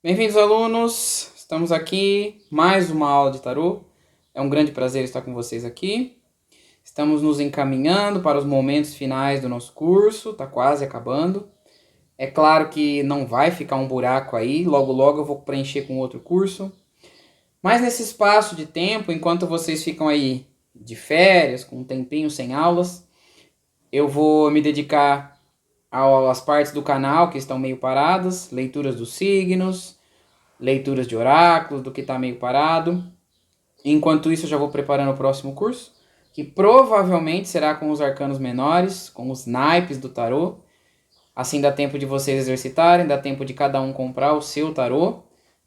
Bem-vindos, alunos! Estamos aqui, mais uma aula de tarô. É um grande prazer estar com vocês aqui. Estamos nos encaminhando para os momentos finais do nosso curso, está quase acabando. É claro que não vai ficar um buraco aí, logo logo eu vou preencher com outro curso. Mas nesse espaço de tempo, enquanto vocês ficam aí de férias, com um tempinho sem aulas, eu vou me dedicar às partes do canal que estão meio paradas, leituras dos signos, leituras de oráculos, do que está meio parado. Enquanto isso, eu já vou preparando o próximo curso, que provavelmente será com os arcanos menores, com os naipes do tarô. Assim dá tempo de vocês exercitarem, dá tempo de cada um comprar o seu tarô.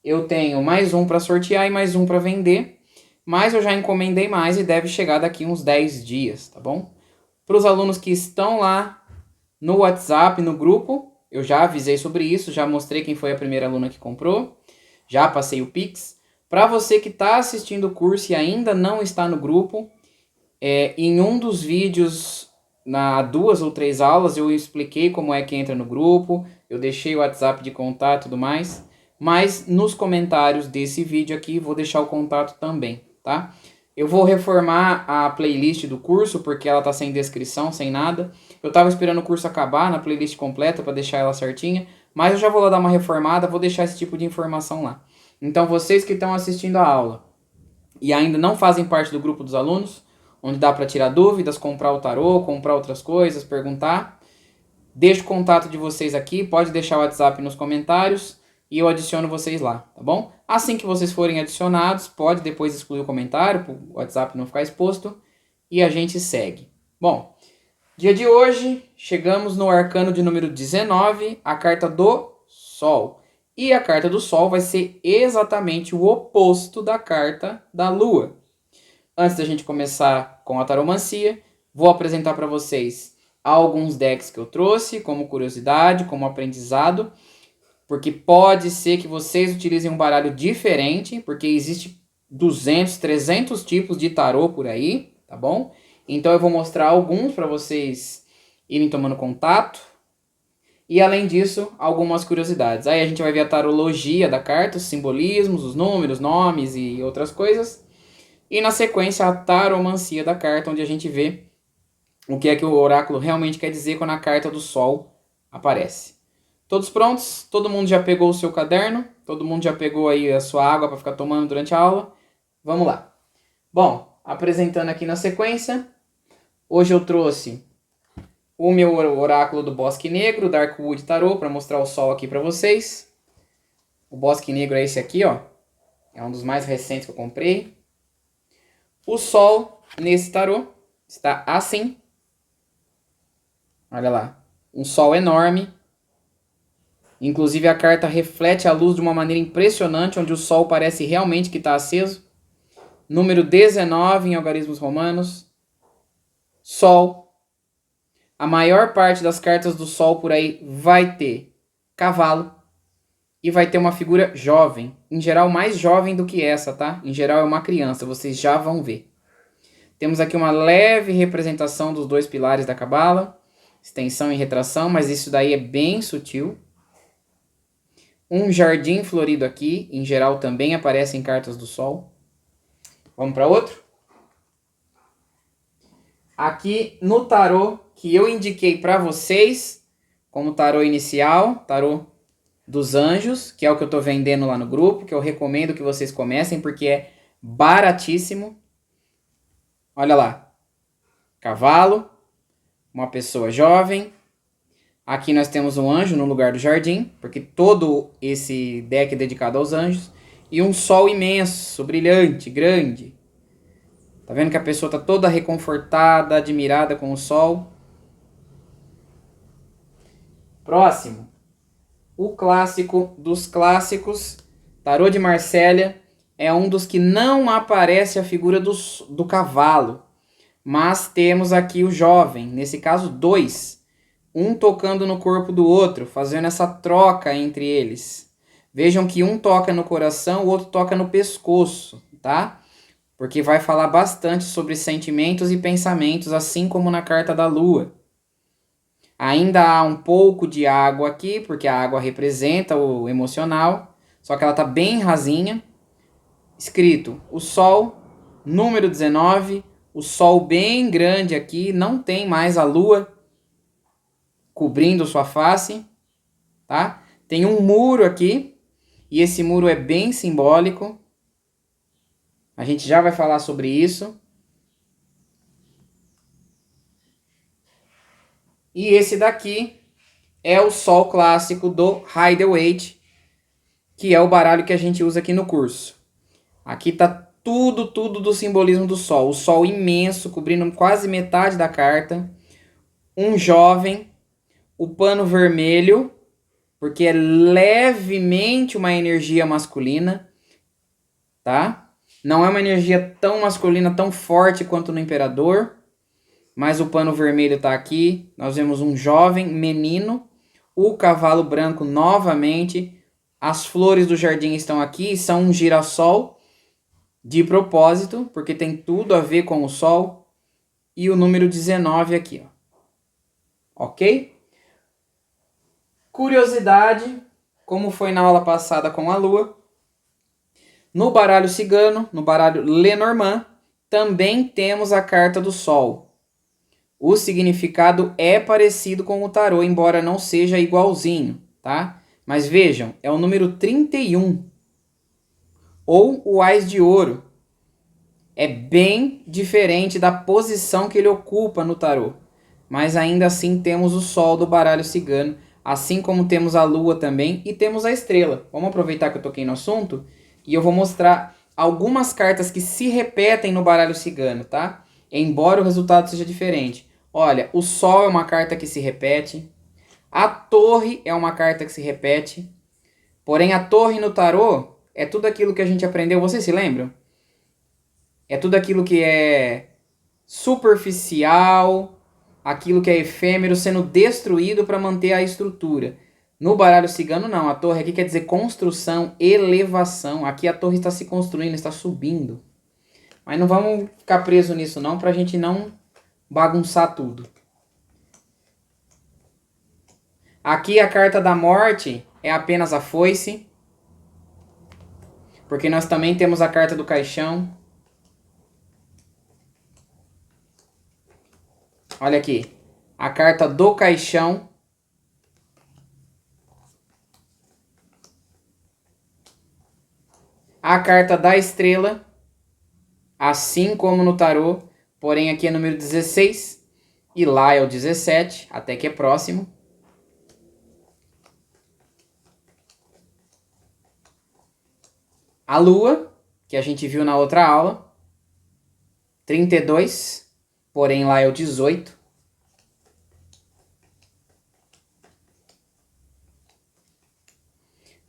Eu tenho mais um para sortear e mais um para vender, mas eu já encomendei mais e deve chegar daqui uns 10 dias, tá bom? Para os alunos que estão lá no WhatsApp, no grupo, eu já avisei sobre isso, já mostrei quem foi a primeira aluna que comprou, já passei o Pix. Para você que está assistindo o curso e ainda não está no grupo, em um dos vídeos, na 2 ou 3 aulas, eu expliquei como é que entra no grupo, eu deixei o WhatsApp de contato e tudo mais, mas nos comentários desse vídeo aqui vou deixar o contato também, tá? Eu vou reformar a playlist do curso, porque ela tá sem descrição, sem nada. Eu tava esperando o curso acabar na playlist completa para deixar ela certinha, mas eu já vou lá dar uma reformada, vou deixar esse tipo de informação lá. Então vocês que estão assistindo a aula e ainda não fazem parte do grupo dos alunos, onde dá para tirar dúvidas, comprar o tarô, comprar outras coisas, perguntar, deixo o contato de vocês aqui, pode deixar o WhatsApp nos comentários e eu adiciono vocês lá, tá bom? Assim que vocês forem adicionados, pode depois excluir o comentário, para o WhatsApp não ficar exposto, e a gente segue. Bom, dia de hoje, chegamos no arcano de número 19, a carta do Sol. E a carta do Sol vai ser exatamente o oposto da carta da Lua. Antes da gente começar com a taromancia, vou apresentar para vocês alguns decks que eu trouxe, como curiosidade, como aprendizado, porque pode ser que vocês utilizem um baralho diferente, porque existe 200, 300 tipos de tarô por aí, tá bom? Então eu vou mostrar alguns para vocês irem tomando contato. E além disso, algumas curiosidades. Aí a gente vai ver a tarologia da carta, os simbolismos, os números, nomes e outras coisas. E na sequência, a taromancia da carta, onde a gente vê o que é que o oráculo realmente quer dizer quando a carta do Sol aparece. Todos prontos? Todo mundo já pegou o seu caderno? Todo mundo já pegou aí a sua água para ficar tomando durante a aula? Vamos lá. Bom, apresentando aqui na sequência, hoje eu trouxe o meu oráculo do Bosque Negro, Darkwood Tarot, para mostrar o Sol aqui para vocês. O Bosque Negro é esse aqui, ó. É um dos mais recentes que eu comprei. O Sol, nesse tarô, está assim. Olha lá. Um Sol enorme. Inclusive a carta reflete a luz de uma maneira impressionante, onde o Sol parece realmente que está aceso. Número 19 em algarismos romanos. Sol. A maior parte das cartas do Sol por aí vai ter cavalo. E vai ter uma figura jovem. Em geral, mais jovem do que essa, tá? Em geral é uma criança, vocês já vão ver. Temos aqui uma leve representação dos dois pilares da cabala. Extensão e retração, mas isso daí é bem sutil. Um jardim florido aqui, em geral também aparece em cartas do Sol. Vamos para outro? Aqui no tarô que eu indiquei para vocês, como tarô inicial, tarô dos anjos, que é o que eu estou vendendo lá no grupo, que eu recomendo que vocês comecem, porque é baratíssimo. Olha lá, cavalo, uma pessoa jovem. Aqui nós temos um anjo no lugar do jardim, porque todo esse deck é dedicado aos anjos. E um sol imenso, brilhante, grande. Tá vendo que a pessoa tá toda reconfortada, admirada com o sol? Próximo. O clássico dos clássicos, Tarô de Marsella, é um dos que não aparece a figura do cavalo. Mas temos aqui o jovem, nesse caso dois. Um tocando no corpo do outro, fazendo essa troca entre eles. Vejam que um toca no coração, o outro toca no pescoço, tá? Porque vai falar bastante sobre sentimentos e pensamentos, assim como na carta da Lua. Ainda há um pouco de água aqui, porque a água representa o emocional, só que ela tá bem rasinha. Escrito o Sol, número 19, o Sol bem grande aqui, não tem mais a Lua cobrindo sua face, tá? Tem um muro aqui, e esse muro é bem simbólico. A gente já vai falar sobre isso. E esse daqui é o Sol clássico do Rider-Waite, que é o baralho que a gente usa aqui no curso. Aqui tá tudo do simbolismo do Sol. O Sol imenso, cobrindo quase metade da carta. Um jovem, o pano vermelho, porque é levemente uma energia masculina, tá? Não é uma energia tão masculina, tão forte quanto no Imperador, mas o pano vermelho tá aqui. Nós vemos um jovem menino, o cavalo branco novamente, as flores do jardim estão aqui, são um girassol de propósito, porque tem tudo a ver com o Sol, e o número 19 aqui, ó. Ok? Curiosidade, como foi na aula passada com a Lua, no baralho cigano, no baralho Lenormand, também temos a carta do Sol. O significado é parecido com o tarô, embora não seja igualzinho, tá? Mas vejam, é o número 31, ou o Ás de Ouro. É bem diferente da posição que ele ocupa no tarô. Mas ainda assim temos o Sol do baralho cigano, assim como temos a Lua também e temos a Estrela. Vamos aproveitar que eu toquei no assunto e eu vou mostrar algumas cartas que se repetem no baralho cigano, tá? Embora o resultado seja diferente. Olha, o Sol é uma carta que se repete, a Torre é uma carta que se repete, porém a Torre no tarô é tudo aquilo que a gente aprendeu, vocês se lembram? É tudo aquilo que é superficial, aquilo que é efêmero sendo destruído para manter a estrutura. No baralho cigano não, a torre aqui quer dizer construção, elevação. Aqui a torre está se construindo, está subindo. Mas não vamos ficar preso nisso não, para a gente não bagunçar tudo. Aqui a carta da morte é apenas a foice, porque nós também temos a carta do caixão. Olha aqui, a carta do caixão. A carta da estrela, assim como no tarô, porém aqui é número 16 e lá é o 17, até que é próximo. A lua, que a gente viu na outra aula, 32, porém lá é o 18.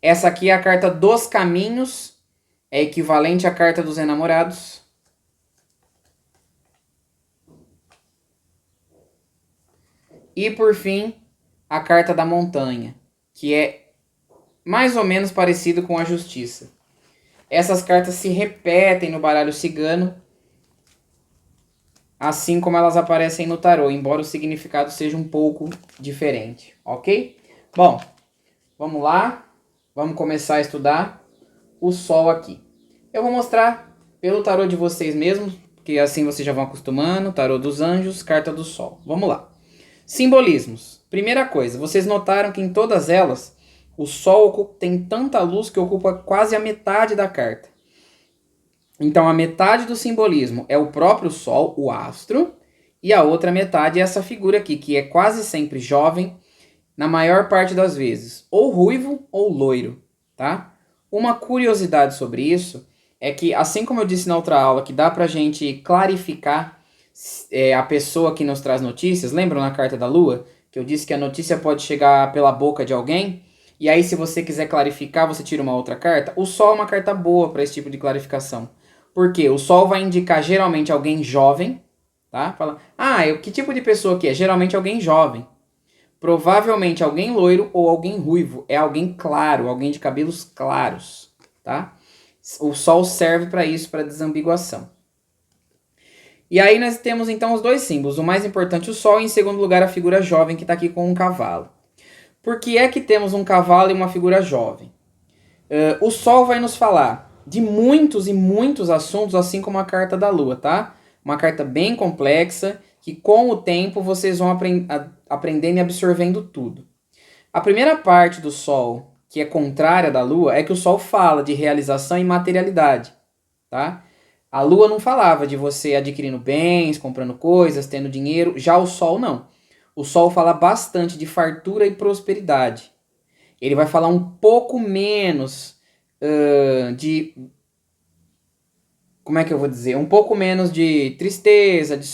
Essa aqui é a carta dos caminhos, é equivalente à carta dos enamorados. E por fim, a carta da montanha, que é mais ou menos parecido com a justiça. Essas cartas se repetem no baralho cigano, assim como elas aparecem no tarô, embora o significado seja um pouco diferente, ok? Bom, vamos lá, vamos começar a estudar o Sol aqui. Eu vou mostrar pelo tarô de vocês mesmos, que assim vocês já vão acostumando, tarô dos anjos, carta do Sol. Vamos lá. Simbolismos. Primeira coisa, vocês notaram que em todas elas o Sol tem tanta luz que ocupa quase a metade da carta. Então a metade do simbolismo é o próprio Sol, o astro, e a outra metade é essa figura aqui, que é quase sempre jovem, na maior parte das vezes, ou ruivo ou loiro, tá? Uma curiosidade sobre isso é que, assim como eu disse na outra aula, que dá pra gente clarificar a pessoa que nos traz notícias, lembram na carta da Lua? Que eu disse que a notícia pode chegar pela boca de alguém, e aí se você quiser clarificar, você tira uma outra carta. O Sol é uma carta boa para esse tipo de clarificação. Por quê? O Sol vai indicar geralmente alguém jovem, tá? Fala, que tipo de pessoa que é? Geralmente alguém jovem. Provavelmente alguém loiro ou alguém ruivo. É alguém claro, alguém de cabelos claros, tá? O Sol serve para isso, para desambiguação. E aí nós temos então os dois símbolos. O mais importante, o Sol, e em segundo lugar a figura jovem que está aqui com um cavalo. Por que é que temos um cavalo e uma figura jovem? O Sol vai nos falar de muitos e muitos assuntos, assim como a carta da Lua, tá? Uma carta bem complexa, que com o tempo vocês vão aprendendo e absorvendo tudo. A primeira parte do Sol, que é contrária da Lua, é que o Sol fala de realização e materialidade, tá? A Lua não falava de você adquirindo bens, comprando coisas, tendo dinheiro, já o Sol não. O Sol fala bastante de fartura e prosperidade. Ele vai falar um pouco menos de. Como é que eu vou dizer? Um pouco menos de tristeza, de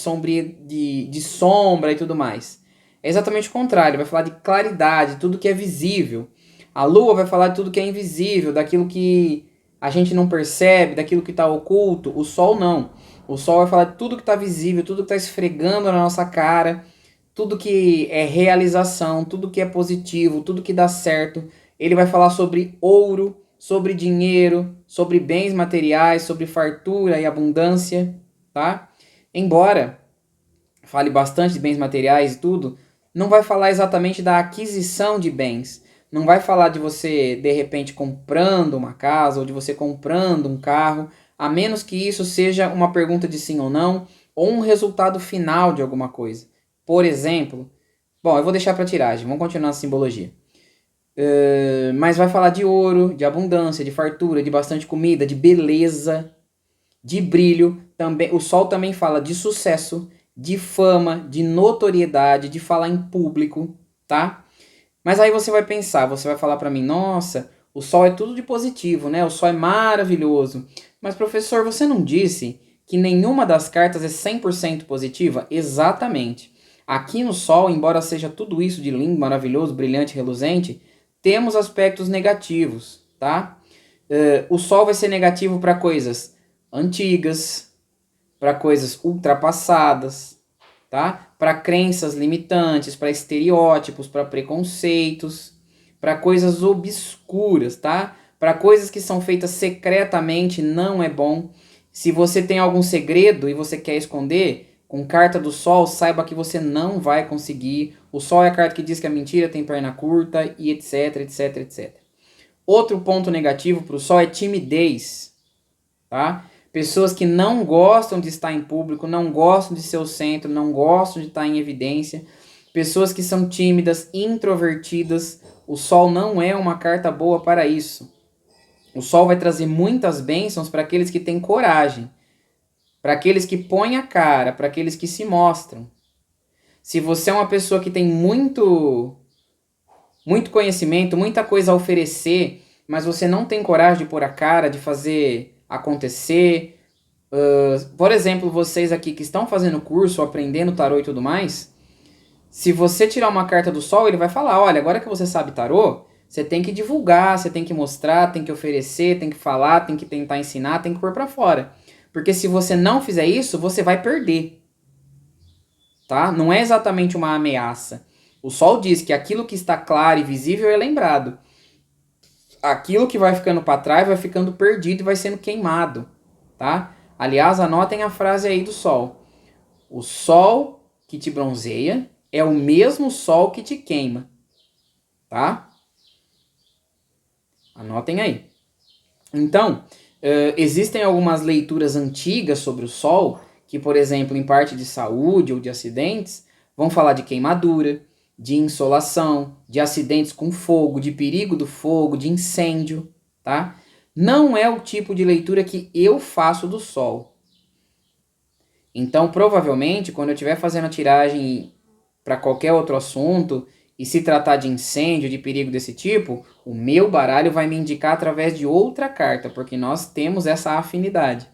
sombra e tudo mais. É exatamente o contrário, vai falar de claridade, tudo que é visível. A lua vai falar de tudo que é invisível, daquilo que a gente não percebe, daquilo que está oculto. O sol não. O sol vai falar de tudo que está visível, tudo que está esfregando na nossa cara, tudo que é realização, tudo que é positivo, tudo que dá certo. Ele vai falar sobre ouro, sobre dinheiro, sobre bens materiais, sobre fartura e abundância, tá? Embora fale bastante de bens materiais e tudo, não vai falar exatamente da aquisição de bens. Não vai falar de você, de repente, comprando uma casa ou de você comprando um carro, a menos que isso seja uma pergunta de sim ou não, ou um resultado final de alguma coisa. Por exemplo, bom, eu vou deixar para tiragem, vamos continuar a simbologia. Mas vai falar de ouro, de abundância, de fartura, de bastante comida, de beleza, de brilho. Também, o sol também fala de sucesso, de fama, de notoriedade, de falar em público, tá? Mas aí você vai pensar, você vai falar para mim, nossa, o sol é tudo de positivo, né? O sol é maravilhoso. Mas professor, você não disse que nenhuma das cartas é 100% positiva? Exatamente. Aqui no sol, embora seja tudo isso de lindo, maravilhoso, brilhante, reluzente, temos aspectos negativos, tá? O sol vai ser negativo para coisas antigas, para coisas ultrapassadas, tá? Para crenças limitantes, para estereótipos, para preconceitos, para coisas obscuras, tá? Para coisas que são feitas secretamente não é bom. Se você tem algum segredo e você quer esconder, com carta do sol, saiba que você não vai conseguir. O sol é a carta que diz que a mentira tem perna curta e etc, etc, etc. Outro ponto negativo para o sol é timidez, tá? Pessoas que não gostam de estar em público, não gostam de ser o centro, não gostam de estar em evidência. Pessoas que são tímidas, introvertidas. O sol não é uma carta boa para isso. O sol vai trazer muitas bênçãos para aqueles que têm coragem, para aqueles que põem a cara, para aqueles que se mostram. Se você é uma pessoa que tem muito conhecimento, muita coisa a oferecer, mas você não tem coragem de pôr a cara, de fazer acontecer. Por exemplo, vocês aqui que estão fazendo curso, aprendendo tarô e tudo mais, se você tirar uma carta do sol, ele vai falar, olha, agora que você sabe tarô, você tem que divulgar, você tem que mostrar, tem que oferecer, tem que falar, tem que tentar ensinar, tem que pôr pra fora. Porque se você não fizer isso, você vai perder. Tá? Não é exatamente uma ameaça. O sol diz que aquilo que está claro e visível é lembrado. Aquilo que vai ficando para trás vai ficando perdido e vai sendo queimado, tá? Aliás, anotem a frase aí do sol. O sol que te bronzeia é o mesmo sol que te queima, tá? Anotem aí. Então, existem algumas leituras antigas sobre o sol que, por exemplo, em parte de saúde ou de acidentes, vão falar de queimadura, de insolação, de acidentes com fogo, de perigo do fogo, de incêndio, tá? Não é o tipo de leitura que eu faço do sol. Então, provavelmente, quando eu estiver fazendo a tiragem para qualquer outro assunto, e se tratar de incêndio, de perigo desse tipo, o meu baralho vai me indicar através de outra carta, porque nós temos essa afinidade.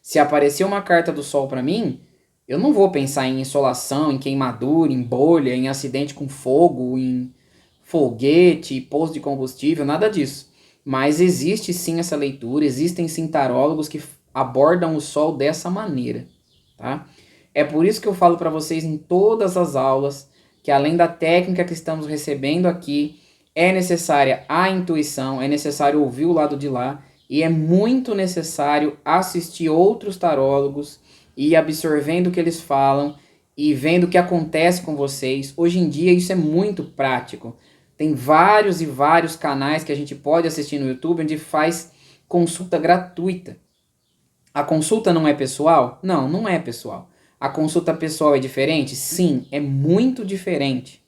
Se aparecer uma carta do sol para mim, eu não vou pensar em insolação, em queimadura, em bolha, em acidente com fogo, em foguete, poço de combustível, nada disso. Mas existe sim essa leitura, existem sim tarólogos que abordam o sol dessa maneira, tá? É por isso que eu falo para vocês em todas as aulas que além da técnica que estamos recebendo aqui, é necessária a intuição, é necessário ouvir o lado de lá e é muito necessário assistir outros tarólogos e ir absorvendo o que eles falam e vendo o que acontece com vocês. Hoje em dia isso é muito prático. Tem vários e vários canais que a gente pode assistir no YouTube onde faz consulta gratuita. A consulta não é pessoal? Não, não é pessoal. A consulta pessoal é diferente? Sim, é muito diferente.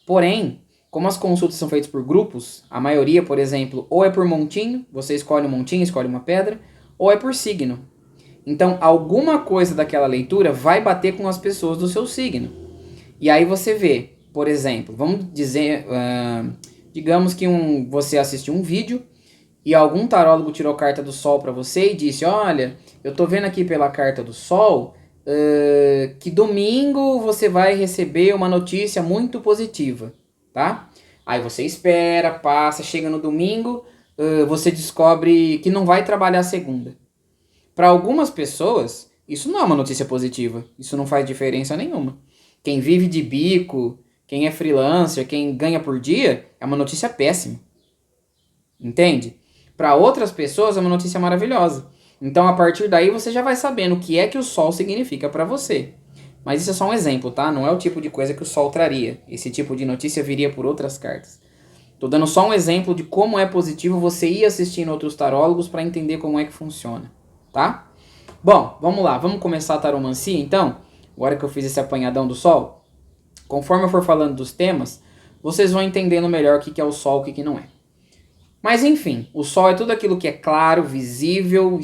Porém, como as consultas são feitas por grupos, a maioria, por exemplo, ou é por montinho, você escolhe um montinho, escolhe uma pedra, ou é por signo. Então, alguma coisa daquela leitura vai bater com as pessoas do seu signo. E aí você vê, por exemplo, vamos dizer, digamos que você assistiu um vídeo e algum tarólogo tirou carta do Sol para você e disse, olha, eu tô vendo aqui pela carta do Sol que domingo você vai receber uma notícia muito positiva, tá? Aí você espera, passa, chega no domingo, você descobre que não vai trabalhar segunda. Para algumas pessoas, isso não é uma notícia positiva, isso não faz diferença nenhuma. Quem vive de bico, quem é freelancer, quem ganha por dia, é uma notícia péssima. Entende? Para outras pessoas é uma notícia maravilhosa. Então, a partir daí, você já vai sabendo o que é que o Sol significa para você. Mas isso é só um exemplo, tá? Não é o tipo de coisa que o Sol traria. Esse tipo de notícia viria por outras cartas. Tô dando só um exemplo de como é positivo você ir assistindo outros tarólogos para entender como é que funciona, tá? Bom, vamos lá. Vamos começar a taromancia, então? Agora que eu fiz esse apanhadão do Sol. Conforme eu for falando dos temas, vocês vão entendendo melhor o que é o Sol e o que não é. Mas enfim, o Sol é tudo aquilo que é claro, visível,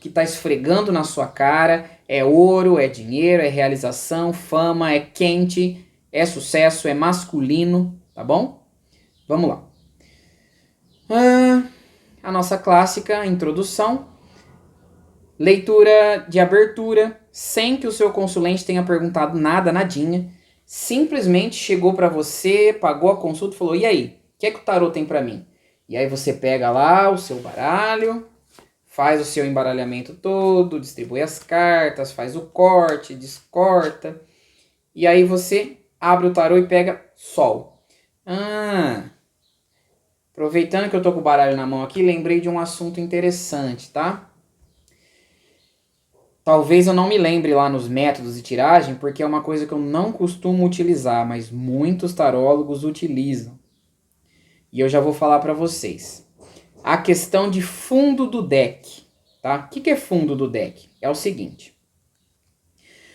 que está esfregando na sua cara. É ouro, é dinheiro, é realização, fama, é quente, é sucesso, é masculino, tá bom? Vamos lá. A nossa clássica introdução. Leitura de abertura, sem que o seu consulente tenha perguntado nada, nadinha. Simplesmente chegou para você, pagou a consulta e falou, e aí, o que é que o tarô tem para mim? E aí você pega lá o seu baralho, faz o seu embaralhamento todo, distribui as cartas, faz o corte, descorta. E aí você abre o tarô e pega Sol. Aproveitando que eu tô com o baralho na mão aqui, lembrei de um assunto interessante, tá? Talvez eu não me lembre lá nos métodos de tiragem, porque é uma coisa que eu não costumo utilizar, mas muitos tarólogos utilizam. E eu já vou falar para vocês. A questão de fundo do deck, tá? O que é fundo do deck? É o seguinte.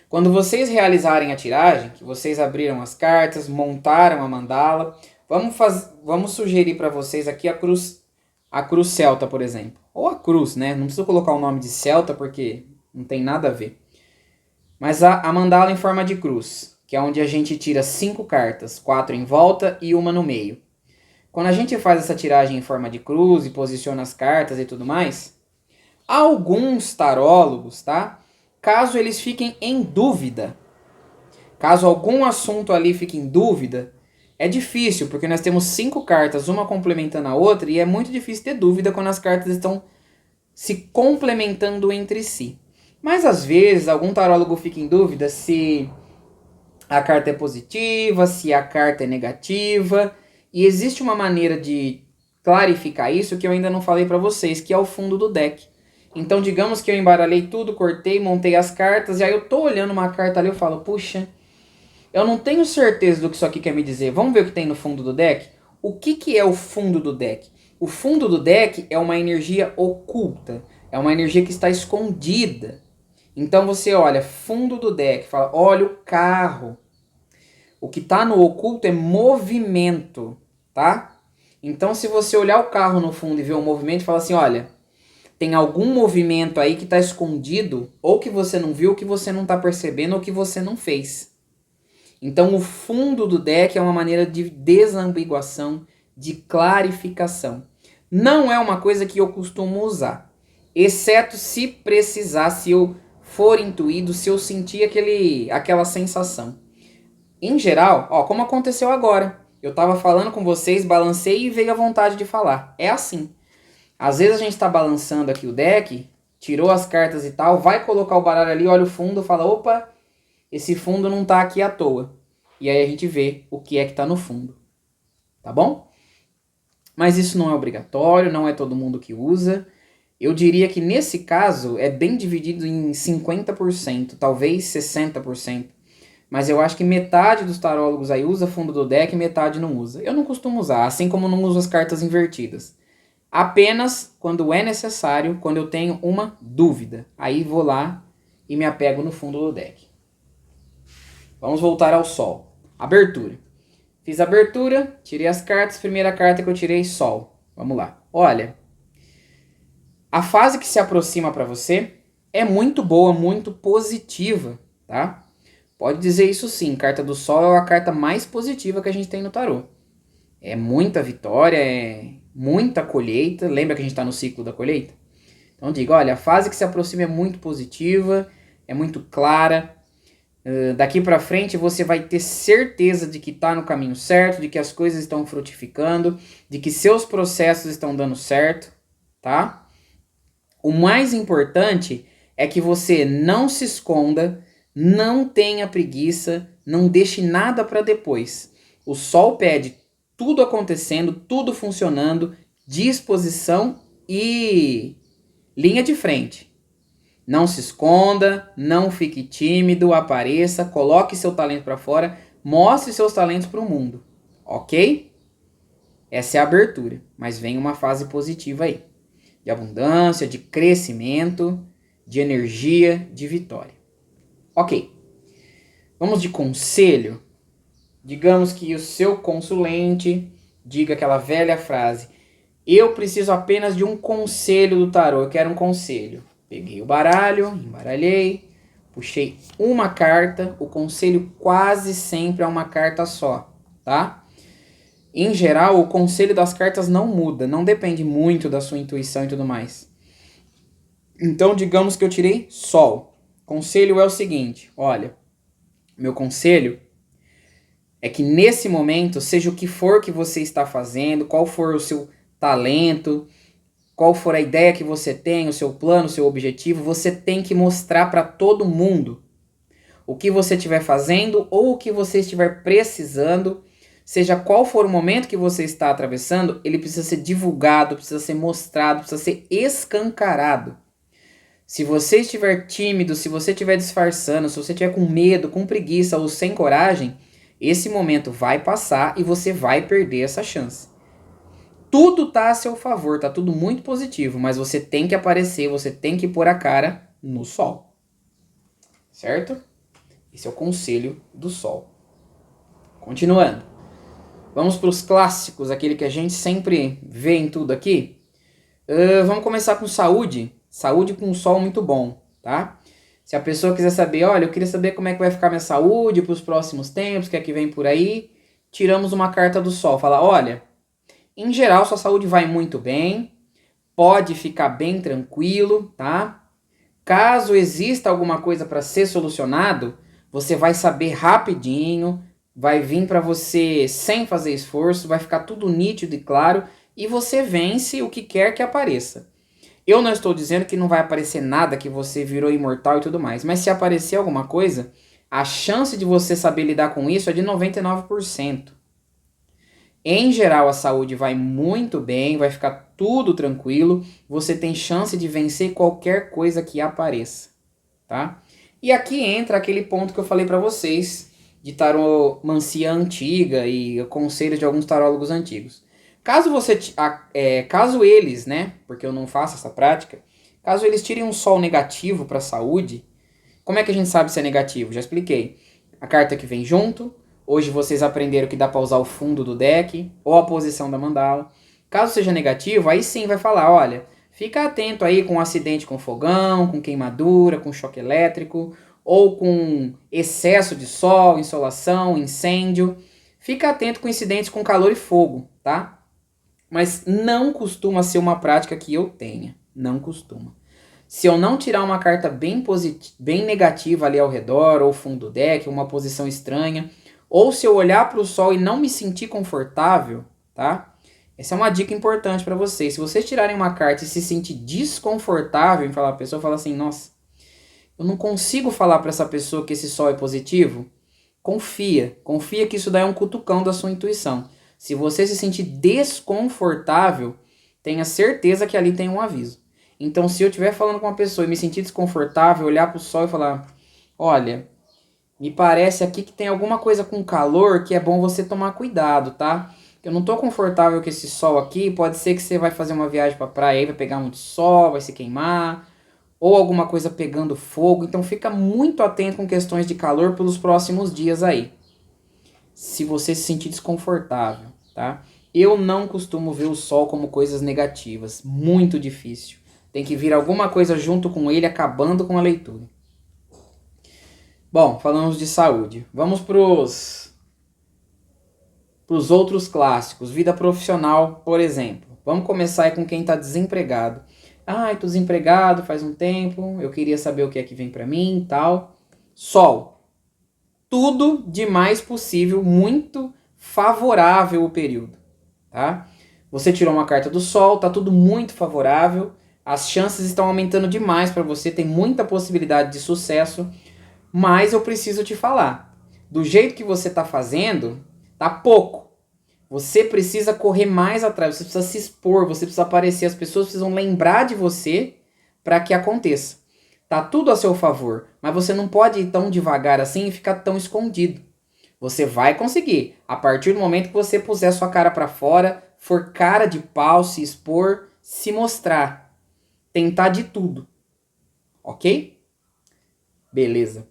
Quando vocês realizarem a tiragem, que vocês abriram as cartas, montaram a mandala, vamos sugerir para vocês aqui a cruz celta, por exemplo. Ou a cruz, né? Não precisa colocar o nome de celta porque não tem nada a ver. Mas a mandala em forma de cruz, que é onde a gente tira 5 cartas, 4 em volta e uma no meio. Quando a gente faz essa tiragem em forma de cruz e posiciona as cartas e tudo mais, alguns tarólogos, tá? Caso eles fiquem em dúvida, caso algum assunto ali fique em dúvida, é difícil, porque nós temos 5 cartas, uma complementando a outra, e é muito difícil ter dúvida quando as cartas estão se complementando entre si. Mas às vezes algum tarólogo fica em dúvida se a carta é positiva, se a carta é negativa. E existe uma maneira de clarificar isso que eu ainda não falei para vocês, que é o fundo do deck. Então, digamos que eu embaralhei tudo, cortei, montei as cartas, e aí eu tô olhando uma carta ali e eu falo, puxa, eu não tenho certeza do que isso aqui quer me dizer. Vamos ver o que tem no fundo do deck? O que é o fundo do deck? O fundo do deck é uma energia oculta, é uma energia que está escondida. Então você olha, fundo do deck, fala, olha o carro. O que está no oculto é movimento, tá? Então, se você olhar o carro no fundo e ver o movimento, fala assim, olha, tem algum movimento aí que está escondido, ou que você não viu, ou que você não está percebendo, ou que você não fez. Então, o fundo do deck é uma maneira de desambiguação, de clarificação. Não é uma coisa que eu costumo usar, exceto se precisar, se eu for intuído, se eu sentir aquela sensação. Em geral, ó, como aconteceu agora. Eu tava falando com vocês, balancei e veio a vontade de falar. É assim. Às vezes a gente tá balançando aqui o deck, tirou as cartas e tal, vai colocar o baralho ali, olha o fundo, fala, opa, esse fundo não tá aqui à toa. E aí a gente vê o que é que tá no fundo. Tá bom? Mas isso não é obrigatório, não é todo mundo que usa. Eu diria que nesse caso é bem dividido em 50%, talvez 60%. mas eu acho que metade dos tarólogos aí usa fundo do deck e metade não usa. Eu não costumo usar, assim como não uso as cartas invertidas. Apenas quando é necessário, quando eu tenho uma dúvida. Aí vou lá e me apego no fundo do deck. Vamos voltar ao Sol. Abertura. Fiz a abertura, tirei as cartas. Primeira carta que eu tirei, Sol. Vamos lá. Olha, a fase que se aproxima para você é muito boa, muito positiva, tá? Pode dizer isso sim, carta do Sol é a carta mais positiva que a gente tem no tarô. É muita vitória, é muita colheita. Lembra que a gente está no ciclo da colheita? Então diga, olha, a fase que se aproxima é muito positiva, é muito clara. Daqui para frente você vai ter certeza de que está no caminho certo, de que as coisas estão frutificando, de que seus processos estão dando certo, tá? O mais importante é que você não se esconda, não tenha preguiça, não deixe nada para depois. O Sol pede tudo acontecendo, tudo funcionando, disposição e linha de frente. Não se esconda, não fique tímido, apareça, coloque seu talento para fora, mostre seus talentos para o mundo, ok? Essa é a abertura, mas vem uma fase positiva aí, de abundância, de crescimento, de energia, de vitória. Ok, vamos de conselho. Digamos que o seu consulente diga aquela velha frase: eu preciso apenas de um conselho do tarô, eu quero um conselho. Peguei o baralho, embaralhei, puxei uma carta. O conselho quase sempre é uma carta só, tá? Em geral, o conselho das cartas não muda, não depende muito da sua intuição e tudo mais. Então, digamos que eu tirei Sol. Conselho é o seguinte, olha, meu conselho é que nesse momento, seja o que for que você está fazendo, qual for o seu talento, qual for a ideia que você tem, o seu plano, o seu objetivo, você tem que mostrar para todo mundo o que você estiver fazendo ou o que você estiver precisando, seja qual for o momento que você está atravessando, ele precisa ser divulgado, precisa ser mostrado, precisa ser escancarado. Se você estiver tímido, se você estiver disfarçando, se você estiver com medo, com preguiça ou sem coragem, esse momento vai passar e você vai perder essa chance. Tudo tá a seu favor, tá tudo muito positivo, mas você tem que aparecer, você tem que pôr a cara no Sol. Certo? Esse é o conselho do Sol. Continuando. Vamos para os clássicos, aquele que a gente sempre vê em tudo aqui. Vamos começar com saúde. Saúde com um Sol muito bom, tá? Se a pessoa quiser saber, olha, eu queria saber como é que vai ficar minha saúde para os próximos tempos, o que é que vem por aí, tiramos uma carta do Sol. Fala, olha, em geral, sua saúde vai muito bem, pode ficar bem tranquilo, tá? Caso exista alguma coisa para ser solucionado, você vai saber rapidinho, vai vir para você sem fazer esforço, vai ficar tudo nítido e claro e você vence o que quer que apareça. Eu não estou dizendo que não vai aparecer nada, que você virou imortal e tudo mais, mas se aparecer alguma coisa, a chance de você saber lidar com isso é de 99%. Em geral, a saúde vai muito bem, vai ficar tudo tranquilo. Você tem chance de vencer qualquer coisa que apareça, tá? E aqui entra aquele ponto que eu falei para vocês de taromancia antiga e conselhos de alguns tarólogos antigos. Caso eles, né? Porque eu não faço essa prática. Caso eles tirem um Sol negativo para a saúde, como é que a gente sabe se é negativo? Já expliquei. A carta que vem junto. Hoje vocês aprenderam que dá para usar o fundo do deck ou a posição da mandala. Caso seja negativo, aí sim vai falar, olha, fica atento aí com acidente com fogão, com queimadura, com choque elétrico, ou com excesso de sol, insolação, incêndio. Fica atento com incidentes com calor e fogo, tá? Mas não costuma ser uma prática que eu tenha. Não costuma. Se eu não tirar uma carta bem negativa ali ao redor, ou fundo do deck, uma posição estranha, ou se eu olhar para o Sol e não me sentir confortável, tá? Essa é uma dica importante para vocês. Se vocês tirarem uma carta e se sentir desconfortável em falar para a pessoa, fala assim, nossa, eu não consigo falar para essa pessoa que esse Sol é positivo. Confia que isso daí é um cutucão da sua intuição. Se você se sentir desconfortável, tenha certeza que ali tem um aviso. Então, se eu estiver falando com uma pessoa e me sentir desconfortável, olhar para o Sol e falar, olha, Me parece aqui que tem alguma coisa com calor que é bom você tomar cuidado, tá? Eu não tô confortável com esse sol aqui. Pode ser que você vai fazer uma viagem pra praia aí, vai pegar muito sol, vai se queimar. Ou alguma coisa pegando fogo. Então fica muito atento com questões de calor pelos próximos dias aí. Se você se sentir desconfortável, tá? Eu não costumo ver o sol como coisas negativas. Muito difícil. Tem que vir alguma coisa junto com ele, acabando com a leitura. Bom, falamos de saúde. Vamos pros outros clássicos. Vida profissional, por exemplo. Vamos começar aí com quem está desempregado. Ah, tô desempregado faz um tempo. Eu queria saber o que é que vem para mim e tal. Sol. Tudo de mais possível, muito favorável o período, tá? Você tirou uma carta do Sol, tá tudo muito favorável. As chances estão aumentando demais para você, tem muita possibilidade de sucesso. Mas eu preciso te falar, do jeito que você tá fazendo, tá pouco. Você precisa correr mais atrás, você precisa se expor, você precisa aparecer, as pessoas precisam lembrar de você para que aconteça. Tá tudo a seu favor, mas você não pode ir tão devagar assim e ficar tão escondido. Você vai conseguir, a partir do momento que você puser sua cara para fora, for cara de pau, se expor, se mostrar, tentar de tudo, ok? Beleza.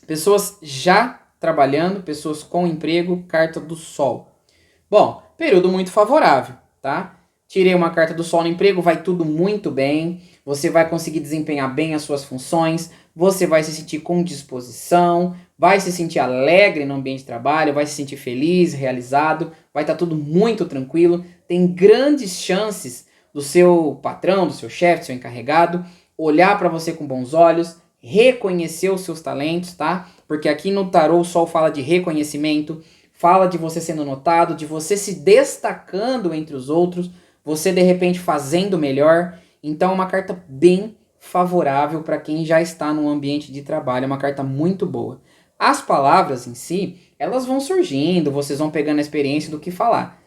Pessoas já trabalhando, pessoas com emprego, carta do Sol. Bom, período muito favorável, tá? Tirei uma carta do Sol no emprego, vai tudo muito bem. Você vai conseguir desempenhar bem as suas funções. Você vai se sentir com disposição. Vai se sentir alegre no ambiente de trabalho. Vai se sentir feliz, realizado. Vai estar tudo muito tranquilo. Tem grandes chances do seu patrão, do seu chefe, do seu encarregado olhar para você com bons olhos, reconhecer os seus talentos, tá? Porque aqui no tarô o Sol fala de reconhecimento, fala de você sendo notado, de você se destacando entre os outros, você de repente fazendo melhor. Então é uma carta bem favorável para quem já está no ambiente de trabalho, é uma carta muito boa. As palavras em si, elas vão surgindo, vocês vão pegando a experiência do que falar.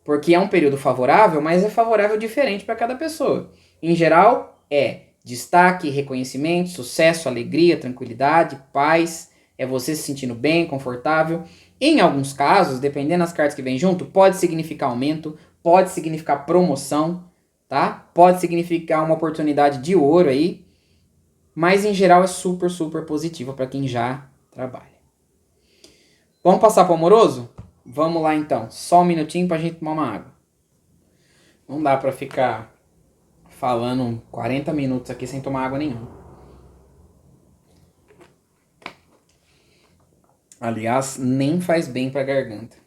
Porque é um período favorável, mas é favorável diferente para cada pessoa. Em geral, é destaque, reconhecimento, sucesso, alegria, tranquilidade, paz, é você se sentindo bem, confortável. Em alguns casos, dependendo das cartas que vem junto, pode significar aumento, pode significar promoção, tá? Pode significar uma oportunidade de ouro aí, mas em geral é super, super positivo para quem já trabalha. Vamos passar para o amoroso? Vamos lá então, só um minutinho pra gente tomar uma água. Não dá pra ficar falando 40 minutos aqui sem tomar água nenhuma. Aliás, nem faz bem pra garganta.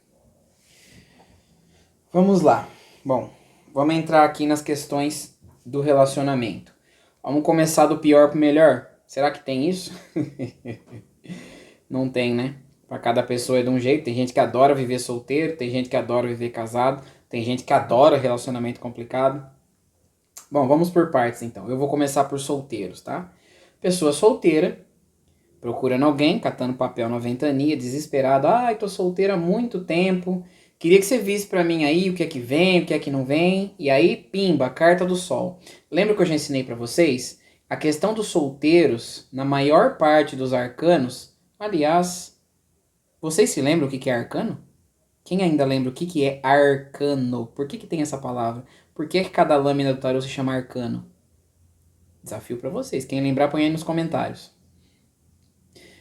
Vamos lá. Bom, vamos entrar aqui nas questões do relacionamento. Vamos começar do pior pro melhor? Será que tem isso? Não tem, né? Pra cada pessoa é de um jeito. Tem gente que adora viver solteiro, tem gente que adora viver casado, tem gente que adora relacionamento complicado. Bom, vamos por partes então. Eu vou começar por solteiros, tá? Pessoa solteira, procurando alguém, catando papel na ventania, desesperado. Ai, tô solteira há muito tempo. Queria que você visse pra mim aí o que é que vem, o que é que não vem. E aí, pimba, carta do sol. Lembra que eu já ensinei pra vocês? A questão dos solteiros, na maior parte dos arcanos, aliás, vocês se lembram o que é arcano? Quem ainda lembra o que é arcano? Por que tem essa palavra? Por que cada lâmina do tarô se chama arcano? Desafio pra vocês. Quem lembrar, põe aí nos comentários.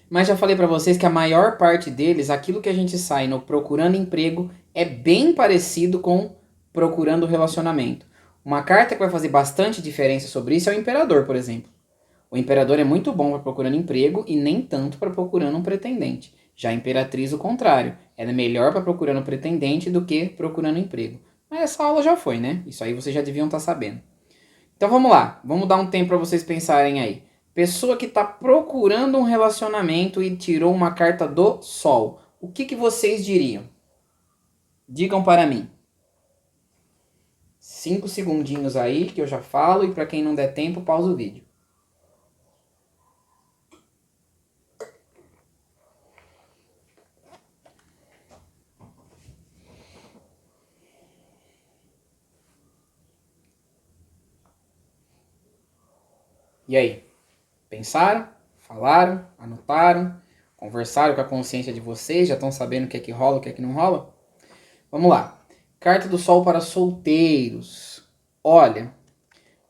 Mas já falei pra vocês que a maior parte deles, aquilo que a gente sai no procurando emprego, é bem parecido com procurando relacionamento. Uma carta que vai fazer bastante diferença sobre isso é o imperador, por exemplo. O imperador é muito bom para procurando emprego e nem tanto para procurando um pretendente. Já a imperatriz, o contrário. Ela é melhor para procurando um pretendente do que procurando emprego. Mas essa aula já foi, né? Isso aí vocês já deviam estar sabendo. Então vamos lá. Vamos dar um tempo para vocês pensarem aí. Pessoa que está procurando um relacionamento e tirou uma carta do Sol. O que vocês diriam? Digam para mim. 5 segundinhos aí que eu já falo e para quem não der tempo, pausa o vídeo. E aí? Pensaram? Falaram? Anotaram? Conversaram com a consciência de vocês? Já estão sabendo o que é que rola, o que é que não rola? Vamos lá. Carta do Sol para solteiros. Olha,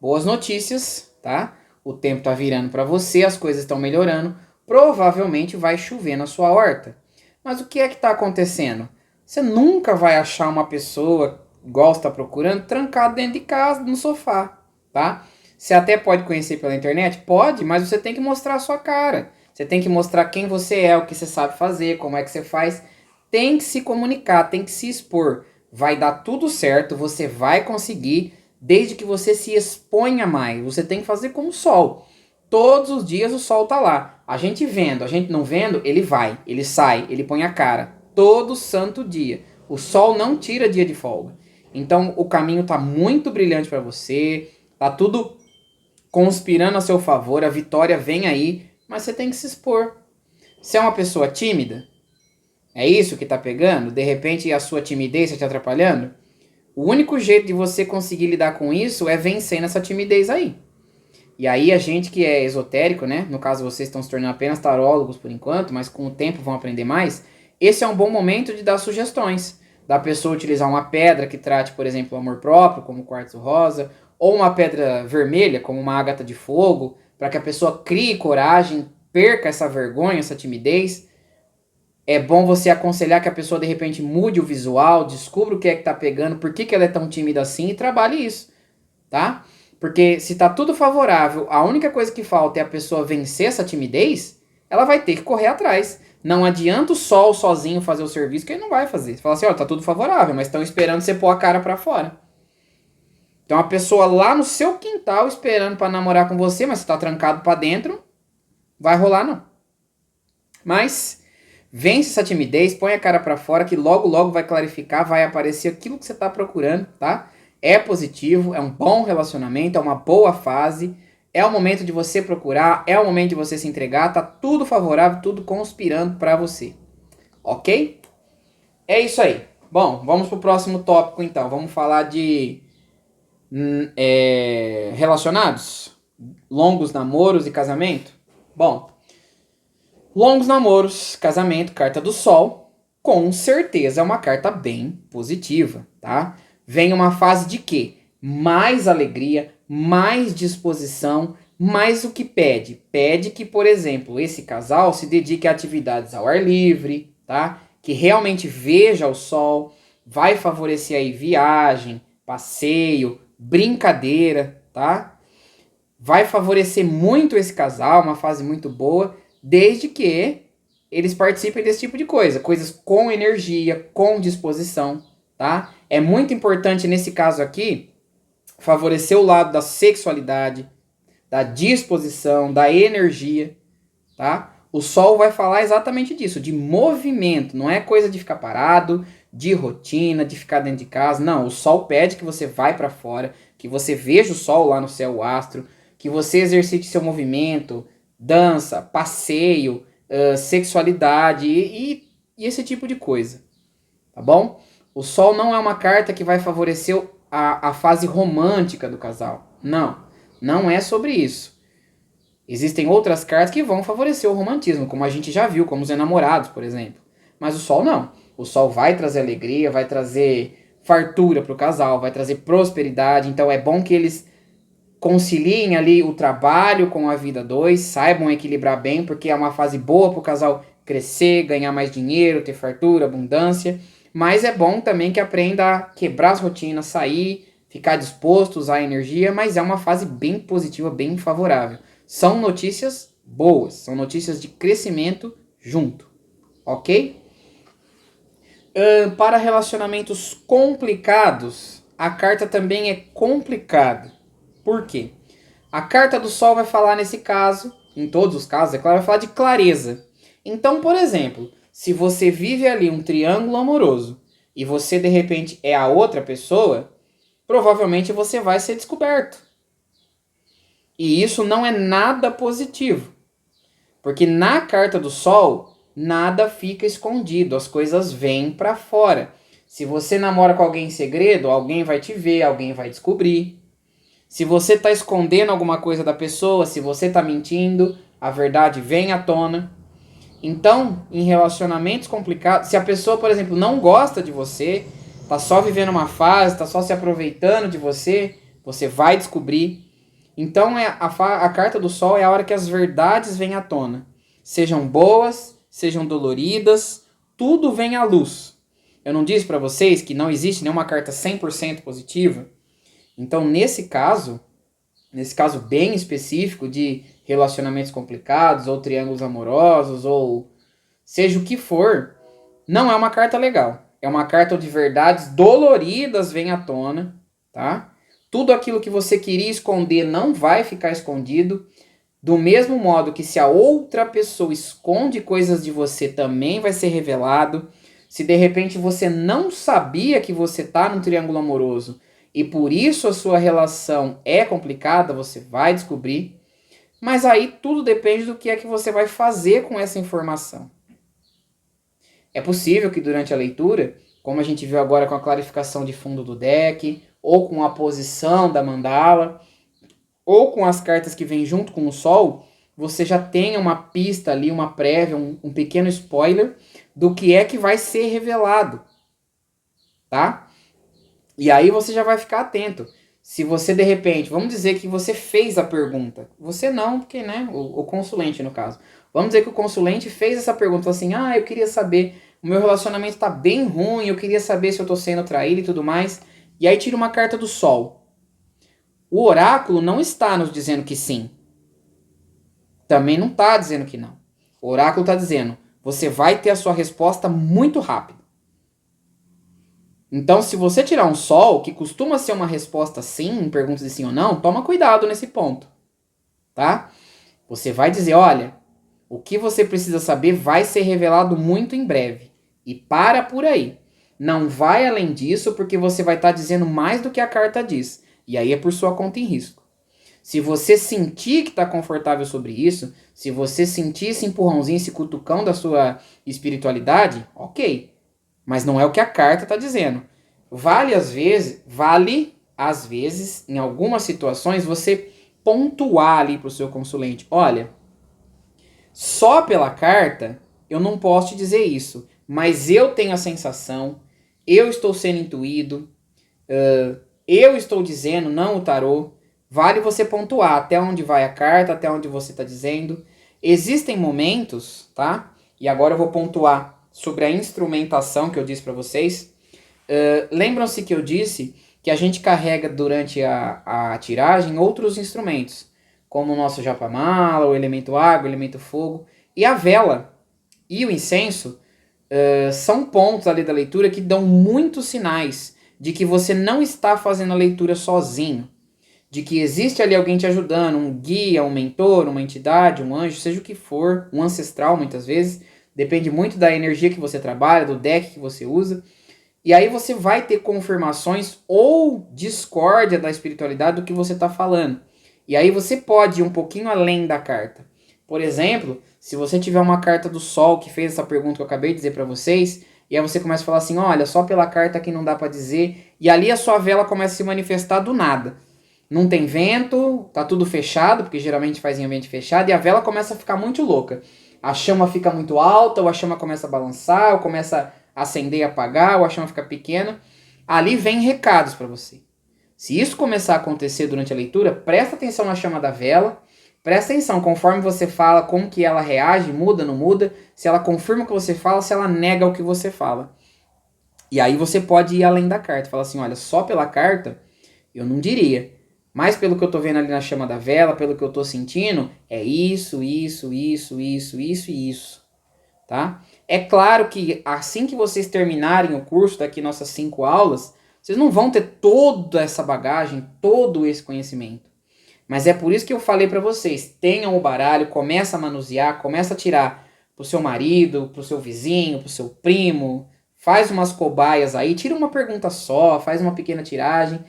boas notícias, tá? O tempo tá virando para você, as coisas estão melhorando. Provavelmente vai chover na sua horta. Mas o que é que tá acontecendo? Você nunca vai achar uma pessoa, igual você tá procurando, trancado dentro de casa, no sofá, tá? Você até pode conhecer pela internet? Pode, mas você tem que mostrar a sua cara. Você tem que mostrar quem você é, o que você sabe fazer, como é que você faz. Tem que se comunicar, tem que se expor. Vai dar tudo certo, você vai conseguir, desde que você se exponha mais. Você tem que fazer como o sol. Todos os dias o sol tá lá. A gente vendo, a gente não vendo, ele vai, ele sai, ele põe a cara. Todo santo dia. O sol não tira dia de folga. Então o caminho tá muito brilhante para você. Tá tudo conspirando a seu favor, a vitória vem aí, mas você tem que se expor. Se é uma pessoa tímida, é isso que tá pegando? De repente a sua timidez está te atrapalhando? O único jeito de você conseguir lidar com isso é vencendo essa timidez aí. E aí a gente que é esotérico, né? No caso vocês estão se tornando apenas tarólogos por enquanto, mas com o tempo vão aprender mais. Esse é um bom momento de dar sugestões. Da pessoa utilizar uma pedra que trate, por exemplo, o amor próprio, como o quartzo rosa, ou uma pedra vermelha, como uma ágata de fogo, para que a pessoa crie coragem, perca essa vergonha, essa timidez. É bom você aconselhar que a pessoa de repente mude o visual, descubra o que é que tá pegando, por que ela é tão tímida assim e trabalhe isso, tá? Porque se tá tudo favorável, a única coisa que falta é a pessoa vencer essa timidez, ela vai ter que correr atrás. Não adianta o sol sozinho fazer o serviço que ele não vai fazer. Você fala assim, ó, tá tudo favorável, mas estão esperando você pôr a cara pra fora. Então a pessoa lá no seu quintal esperando pra namorar com você, mas você tá trancado pra dentro, vai rolar não. Mas vence essa timidez, põe a cara pra fora que logo logo vai clarificar, vai aparecer aquilo que você tá procurando, tá? É positivo, é um bom relacionamento, é uma boa fase, é o momento de você procurar, é o momento de você se entregar, tá tudo favorável, tudo conspirando pra você. Ok? É isso aí. Bom, vamos pro próximo tópico então. Vamos falar de relacionados, longos namoros e casamento. Bom, longos namoros, casamento, carta do Sol, com certeza é uma carta bem positiva, tá? Vem uma fase de quê? Mais alegria, mais disposição, mais o que pede? Pede que, por exemplo, esse casal se dedique a atividades ao ar livre, tá? Que realmente veja o sol, vai favorecer aí viagem, passeio, brincadeira, tá? Vai favorecer muito esse casal, uma fase muito boa, desde que eles participem desse tipo de coisa, coisas com energia, com disposição, tá? É muito importante nesse caso aqui favorecer o lado da sexualidade, da disposição, da energia, tá? O sol vai falar exatamente disso, de movimento, não é coisa de ficar parado, de rotina, de ficar dentro de casa, não. O sol pede que você vai para fora, que você veja o sol lá no céu, o astro, que você exercite seu movimento, dança, passeio, sexualidade e esse tipo de coisa, tá bom? O sol não é uma carta que vai favorecer a fase romântica do casal, não, não é sobre isso. Existem outras cartas que vão favorecer o romantismo, como a gente já viu, como os enamorados, por exemplo. Mas o sol não. O sol vai trazer alegria, vai trazer fartura para o casal, vai trazer prosperidade. Então é bom que eles conciliem ali o trabalho com a vida dois, saibam equilibrar bem, porque é uma fase boa para o casal crescer, ganhar mais dinheiro, ter fartura, abundância. Mas é bom também que aprenda a quebrar as rotinas, sair, ficar disposto, usar a energia, mas é uma fase bem positiva, bem favorável. São notícias boas, são notícias de crescimento junto, ok? Para relacionamentos complicados, a carta também é complicada. Por quê? A carta do Sol vai falar nesse caso, em todos os casos, é claro, vai falar de clareza. Então, por exemplo, se você vive ali um triângulo amoroso e você de repente é a outra pessoa, provavelmente você vai ser descoberto. E isso não é nada positivo. Porque na carta do Sol, nada fica escondido, as coisas vêm pra fora. Se você namora com alguém em segredo, alguém vai te ver, alguém vai descobrir. Se você tá escondendo alguma coisa da pessoa, se você tá mentindo, a verdade vem à tona. Então, em relacionamentos complicados, se a pessoa, por exemplo, não gosta de você, tá só vivendo uma fase, tá só se aproveitando de você, você vai descobrir. Então, a carta do Sol é a hora que as verdades vêm à tona. Sejam boas, sejam doloridas, tudo vem à luz. Eu não disse para vocês que não existe nenhuma carta 100% positiva? Então, nesse caso bem específico de relacionamentos complicados, ou triângulos amorosos, ou seja o que for, não é uma carta legal. É uma carta onde verdades doloridas vêm à tona, tá? Tudo aquilo que você queria esconder não vai ficar escondido. Do mesmo modo que se a outra pessoa esconde coisas de você, também vai ser revelado. Se de repente você não sabia que você está num triângulo amoroso e por isso a sua relação é complicada, você vai descobrir. Mas aí tudo depende do que é que você vai fazer com essa informação. É possível que durante a leitura, como a gente viu agora com a clarificação de fundo do deck, ou com a posição da mandala, ou com as cartas que vêm junto com o Sol, você já tenha uma pista ali, uma prévia, um pequeno spoiler do que é que vai ser revelado, tá? E aí você já vai ficar atento. Se você, de repente, vamos dizer que você fez a pergunta. Você não, porque, né, o consulente, no caso. Vamos dizer que o consulente fez essa pergunta, falou assim, eu queria saber, o meu relacionamento tá bem ruim, eu queria saber se eu tô sendo traído e tudo mais. E aí tira uma carta do Sol. O oráculo não está nos dizendo que sim. Também não está dizendo que não. O oráculo está dizendo, você vai ter a sua resposta muito rápido. Então, se você tirar um Sol, que costuma ser uma resposta sim, em perguntas de sim ou não, toma cuidado nesse ponto, tá? Você vai dizer, olha, o que você precisa saber vai ser revelado muito em breve. E para por aí. Não vai além disso, porque você vai estar dizendo mais do que a carta diz. E aí é por sua conta em risco. Se você sentir que está confortável sobre isso, se você sentir esse empurrãozinho, esse cutucão da sua espiritualidade, ok. Mas não é o que a carta está dizendo. Vale às vezes, em algumas situações, você pontuar ali para o seu consulente. Olha, só pela carta eu não posso te dizer isso, mas eu tenho a sensação, eu estou sendo intuído, eu estou dizendo, não o tarô. Vale você pontuar até onde vai a carta, até onde você está dizendo. Existem momentos, tá? E agora eu vou pontuar sobre a instrumentação que eu disse para vocês. Lembram-se que eu disse que a gente carrega durante a tiragem outros instrumentos, como o nosso japamala, o elemento água, o elemento fogo. E a vela e o incenso são pontos ali da leitura que dão muitos sinais de que você não está fazendo a leitura sozinho. De que existe ali alguém te ajudando, um guia, um mentor, uma entidade, um anjo, seja o que for, um ancestral muitas vezes, depende muito da energia que você trabalha, do deck que você usa, e aí você vai ter confirmações ou discórdia da espiritualidade do que você está falando. E aí você pode ir um pouquinho além da carta. Por exemplo, se você tiver uma carta do Sol que fez essa pergunta que eu acabei de dizer para vocês, e aí você começa a falar assim, olha, só pela carta aqui não dá para dizer, e ali a sua vela começa a se manifestar do nada. Não tem vento, tá tudo fechado, porque geralmente faz em ambiente fechado, e a vela começa a ficar muito louca. A chama fica muito alta, ou a chama começa a balançar, ou começa a acender e apagar, ou a chama fica pequena. Ali vem recados para você. Se isso começar a acontecer durante a leitura, presta atenção na chama da vela, presta atenção conforme você fala, como que ela reage, muda, não muda, se ela confirma o que você fala, se ela nega o que você fala. E aí você pode ir além da carta, falar assim, olha, só pela carta eu não diria. Mas pelo que eu tô vendo ali na chama da vela, pelo que eu tô sentindo, é isso, isso, isso, isso, isso e isso, tá? É claro que assim que vocês terminarem o curso, daqui nossas 5 aulas, vocês não vão ter toda essa bagagem, todo esse conhecimento. Mas é por isso que eu falei para vocês, tenham o baralho, começa a manusear, começa a tirar pro seu marido, pro seu vizinho, pro seu primo, faz umas cobaias aí, tira uma pergunta só, faz uma pequena tiragem,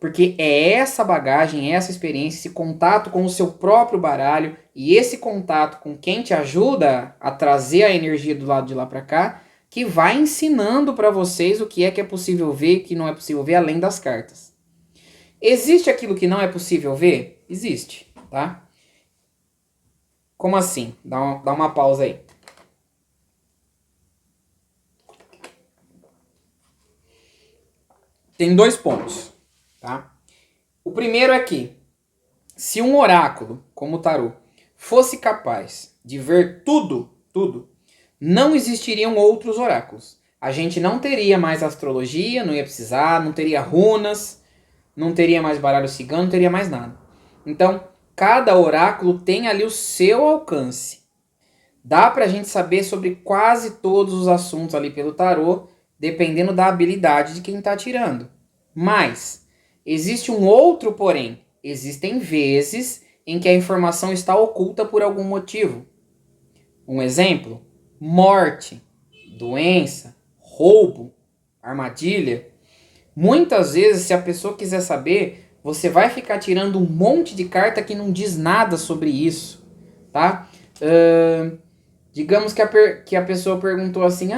porque é essa bagagem, é essa experiência, esse contato com o seu próprio baralho e esse contato com quem te ajuda a trazer a energia do lado de lá para cá, que vai ensinando para vocês o que é possível ver e o que não é possível ver além das cartas. Existe aquilo que não é possível ver? Existe, tá? Como assim? Dá uma pausa aí. tem 2 pontos, tá? O primeiro é que, se um oráculo, como o tarô, fosse capaz de ver tudo, não existiriam outros oráculos. A gente não teria mais astrologia, não ia precisar, não teria runas, não teria mais baralho cigano, não teria mais nada. Então, cada oráculo tem ali o seu alcance. Dá pra gente saber sobre quase todos os assuntos ali pelo tarô, dependendo da habilidade de quem está tirando. Mas, existe um outro porém. Existem vezes em que a informação está oculta por algum motivo. Um exemplo: morte, doença, roubo, armadilha. Muitas vezes, se a pessoa quiser saber, você vai ficar tirando um monte de carta que não diz nada sobre isso, tá? Digamos que a pessoa perguntou assim,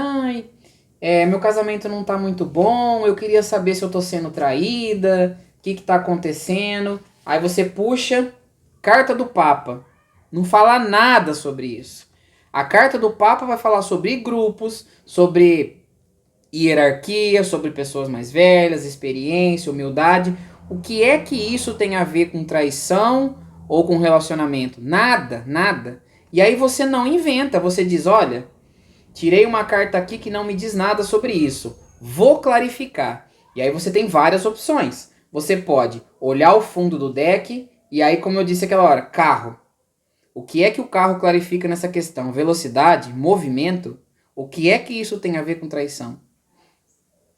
meu casamento não tá muito bom, eu queria saber se eu tô sendo traída, o que tá acontecendo. Aí você puxa carta do Papa, não fala nada sobre isso. A carta do Papa vai falar sobre grupos, sobre hierarquia, sobre pessoas mais velhas, experiência, humildade. O que é que isso tem a ver com traição ou com relacionamento? Nada, nada. E aí você não inventa, você diz, olha, tirei uma carta aqui que não me diz nada sobre isso. Vou clarificar. E aí você tem várias opções. Você pode olhar o fundo do deck e aí, como eu disse aquela hora, carro. O que é que o carro clarifica nessa questão? Velocidade? Movimento? O que é que isso tem a ver com traição?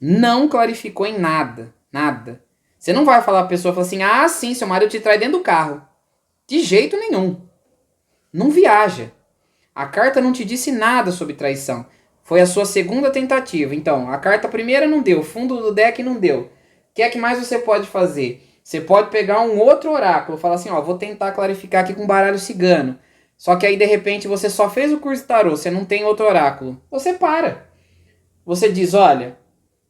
Não clarificou em nada. Nada. Você não vai falar a pessoa fala assim, sim, seu marido te trai dentro do carro. De jeito nenhum. Não viaja. A carta não te disse nada sobre traição. Foi a sua segunda tentativa. Então, a carta primeira não deu, o fundo do deck não deu. O que é que mais você pode fazer? Você pode pegar um outro oráculo, falar assim, vou tentar clarificar aqui com baralho cigano. Só que aí, de repente, você só fez o curso de tarô, você não tem outro oráculo. Você para. Você diz, olha,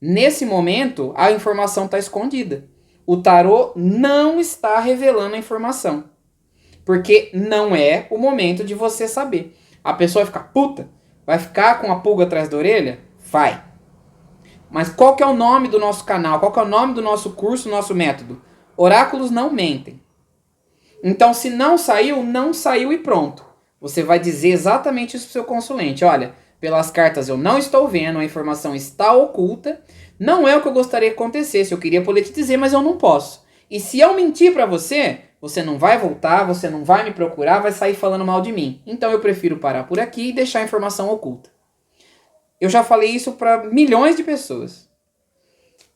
nesse momento, a informação está escondida. O tarô não está revelando a informação. Porque não é o momento de você saber. A pessoa vai ficar puta? Vai ficar com a pulga atrás da orelha? Vai. Mas qual que é o nome do nosso canal? Qual que é o nome do nosso curso, nosso método? Oráculos não mentem. Então, se não saiu e pronto. Você vai dizer exatamente isso pro seu consulente. Olha, pelas cartas eu não estou vendo, a informação está oculta. Não é o que eu gostaria que acontecesse. Eu queria poder te dizer, mas eu não posso. E se eu mentir para você, você não vai voltar, você não vai me procurar, vai sair falando mal de mim. Então eu prefiro parar por aqui e deixar a informação oculta. Eu já falei isso para milhões de pessoas.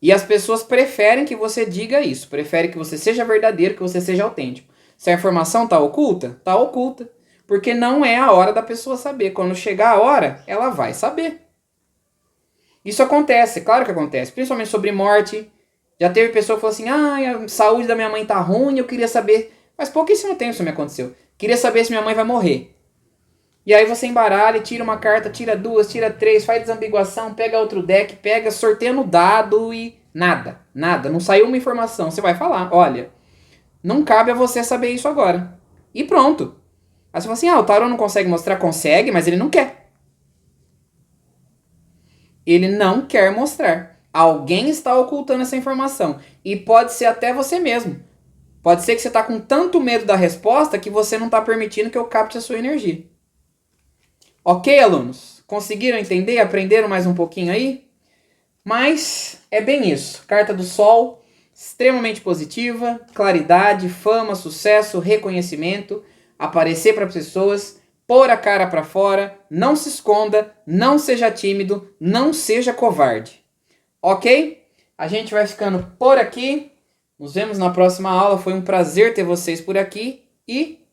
E as pessoas preferem que você diga isso. Preferem que você seja verdadeiro, que você seja autêntico. Se a informação está oculta, está oculta. Porque não é a hora da pessoa saber. Quando chegar a hora, ela vai saber. Isso acontece, claro que acontece. Principalmente sobre morte. Já teve pessoa que falou assim, a saúde da minha mãe tá ruim, eu queria saber. Mas pouquíssimo tempo isso me aconteceu. Queria saber se minha mãe vai morrer. E aí você embaralha, tira uma carta, tira 2, tira 3, faz desambiguação, pega outro deck, pega, sorteia no dado e nada, nada. Não saiu uma informação. Você vai falar, olha, não cabe a você saber isso agora. E pronto. Aí você fala assim, o tarô não consegue mostrar? Consegue, mas ele não quer. Ele não quer mostrar. Alguém está ocultando essa informação. E pode ser até você mesmo. Pode ser que você está com tanto medo da resposta que você não está permitindo que eu capte a sua energia. Ok, alunos? Conseguiram entender? Aprenderam mais um pouquinho aí? Mas é bem isso. Carta do Sol, extremamente positiva. Claridade, fama, sucesso, reconhecimento. Aparecer para as pessoas. Pôr a cara para fora. Não se esconda. Não seja tímido. Não seja covarde. Ok? A gente vai ficando por aqui. Nos vemos na próxima aula. Foi um prazer ter vocês por aqui. E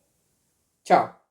tchau!